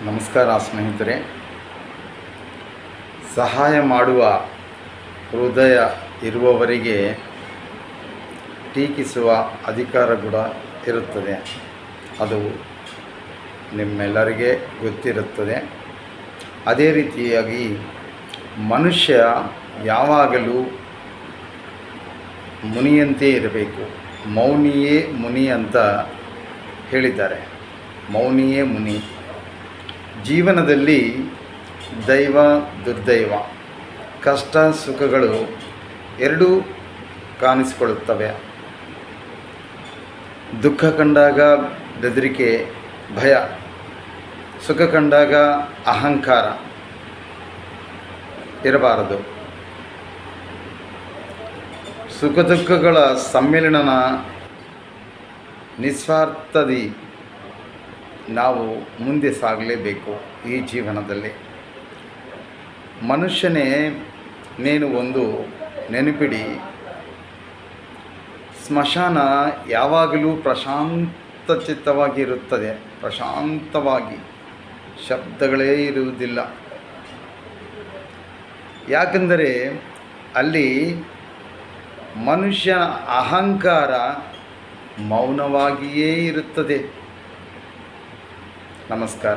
ನಮಸ್ಕಾರ ಸ್ನೇಹಿತರೆ. ಸಹಾಯ ಮಾಡುವ ಹೃದಯ ಇರುವವರಿಗೆ ಟೀಕಿಸುವ ಅಧಿಕಾರ ಕೂಡ ಇರುತ್ತದೆ. ಅದು ನಿಮ್ಮೆಲ್ಲರಿಗೆ ಗೊತ್ತಿರುತ್ತದೆ. ಅದೇ ರೀತಿಯಾಗಿ ಮನುಷ್ಯ ಯಾವಾಗಲೂ ಮುನಿಯಂತೆ ಇರಬೇಕು. ಮೌನಿಯೇ ಮುನಿ ಅಂತ ಹೇಳಿದ್ದಾರೆ. ಮೌನಿಯೇ ಮುನಿ. ಜೀವನದಲ್ಲಿ ದೈವ ದುರ್ದೈವ, ಕಷ್ಟ ಸುಖಗಳು ಎರಡೂ ಕಾಣಿಸಿಕೊಳ್ಳುತ್ತವೆ. ದುಃಖ ಕಂಡಾಗ ಬೆದರಿಕೆ, ಭಯ, ಸುಖ ಕಂಡಾಗ ಅಹಂಕಾರ ಇರಬಾರದು. ಸುಖ ದುಃಖಗಳ ಸಮ್ಮಿಲನ ನಿಸ್ವಾರ್ಥದಿ ನಾವು ಮುಂದೆ ಸಾಗಲೇಬೇಕು. ಈ ಜೀವನದಲ್ಲಿ ಮನುಷ್ಯನೇ ನೀನು ಒಂದು ನೆನಪಿಡಿ, ಸ್ಮಶಾನ ಯಾವಾಗಲೂ ಪ್ರಶಾಂತಚಿತ್ತವಾಗಿರುತ್ತದೆ. ಪ್ರಶಾಂತವಾಗಿ, ಶಬ್ದಗಳೇ ಇರುವುದಿಲ್ಲ. ಯಾಕೆಂದರೆ ಅಲ್ಲಿ ಮನುಷ್ಯ ಅಹಂಕಾರ ಮೌನವಾಗಿಯೇ ಇರುತ್ತದೆ. ನಮಸ್ಕಾರ.